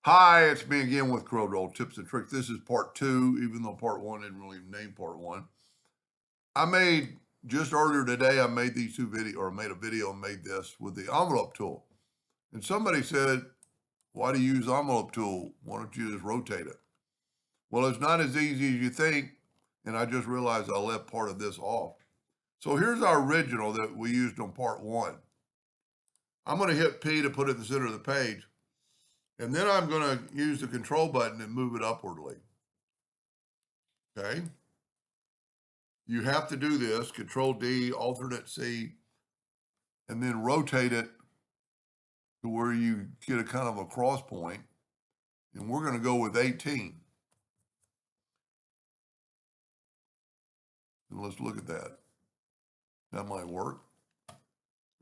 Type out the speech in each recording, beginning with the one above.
Hi, it's me again with Corel Tips and Tricks. This is part two, even though part one didn't really name part one. I made just earlier today, I made these two videos, or made a video and made this with the envelope tool. And somebody said, why do you use envelope tool? Why don't you just rotate it? Well, it's not as easy as you think. And I just realized I left part of this off. So here's our original that we used on part one. I'm going to hit P to put it in the center of the page. And then I'm going to use the control button and move it upwardly. Okay. You have to do this, Control D, alternate C, and then rotate it to where you get a kind of a cross point. And we're going to go with 18. And let's look at that. That might work.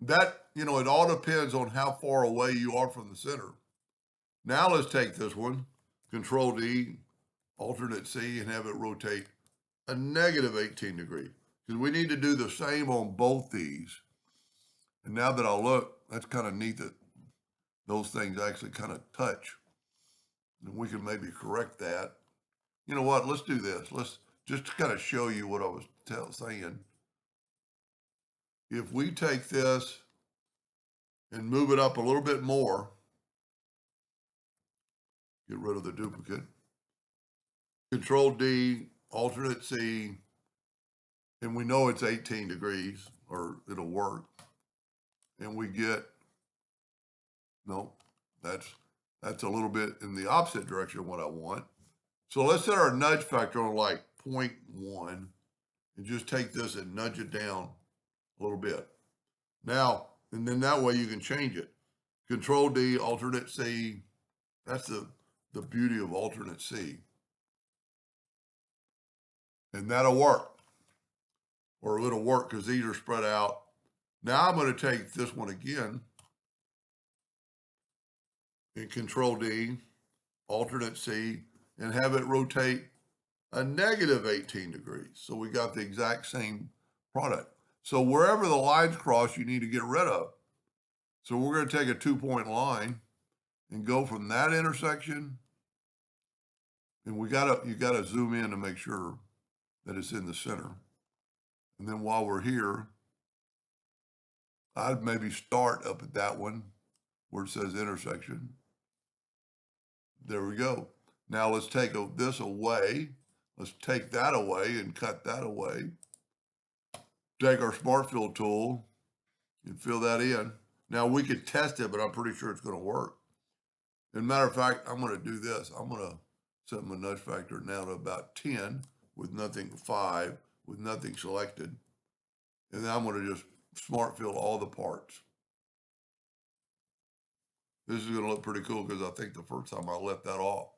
That, it all depends on how far away you are from the center. Now let's take this one, Control D, alternate C, and have it rotate a negative 18 degrees. Because we need to do the same on both these. And now that I look, that's kind of neat that those things actually kind of touch. And we can maybe correct that. You know what? Let's do this. Let's just kind of show you what I was saying. If we take this and move it up a little bit more, get rid of the duplicate, Control D, alternate C, and we know it's 18 degrees or it'll work. And we get, no, that's a little bit in the opposite direction of what I want. So let's set our nudge factor on like 0.1 and just take this and nudge it down a little bit. Now, and then that way you can change it. Control D, alternate C. That's the beauty of alternate C. And that'll work. Or it'll work because these are spread out. Now I'm going to take this one again and Control D, alternate C, and have it rotate a negative 18 degrees. So we got the exact same product. So wherever the lines cross, you need to get rid of. So we're going to take a 2-point line and go from that intersection. And you gotta zoom in to make sure that it's in the center. And then while we're here, I'd maybe start up at that one where it says intersection. There we go. Now let's take this away. Let's take that away and cut that away. Take our Smart Fill tool and fill that in. Now we could test it, but I'm pretty sure it's going to work. As a matter of fact, I'm going to do this. I'm going to set my nudge factor now to about 10 with nothing, 5 with nothing selected. And then I'm going to just Smart Fill all the parts. This is going to look pretty cool because I think the first time I left that off,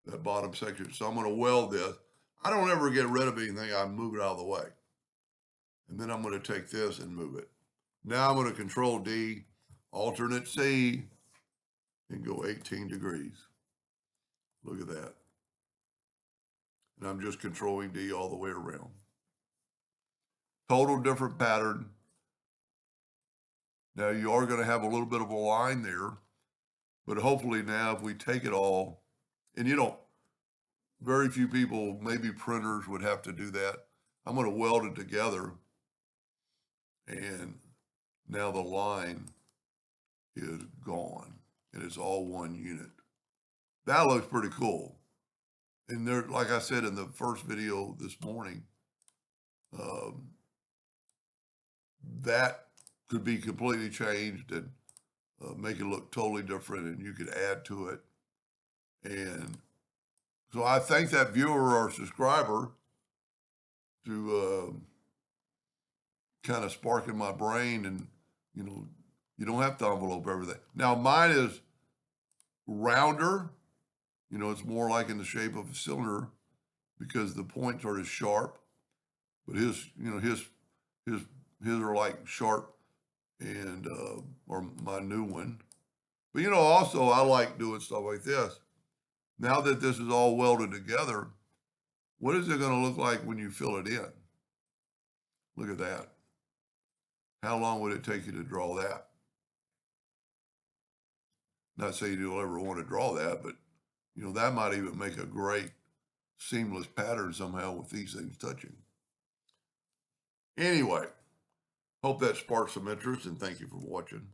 that bottom section. So I'm going to weld this. I don't ever get rid of anything. I move it out of the way. And then I'm going to take this and move it. Now I'm going to Control D, alternate C, and go 18 degrees. Look at that. And I'm just controlling D all the way around. Total different pattern. Now you are going to have a little bit of a line there, but hopefully now if we take it all, and very few people, maybe printers would have to do that. I'm going to weld it together. And now the line is gone and it's all one unit. That looks pretty cool. And there, like I said in the first video this morning, that could be completely changed and make it look totally different, and you could add to it. And so I thank that viewer or subscriber to kind of sparking my brain, and you don't have to envelope everything. Now mine is rounder, it's more like in the shape of a cylinder because the points are as sharp, but his are like sharp, and or my new one. But also I like doing stuff like this. Now that this is all welded together, what is it going to look like when you fill it in? Look at that. How long would it take you to draw that? Not saying you'll ever want to draw that, but you know, that might even make a great seamless pattern somehow with these things touching. Anyway, hope that sparked some interest, and thank you for watching.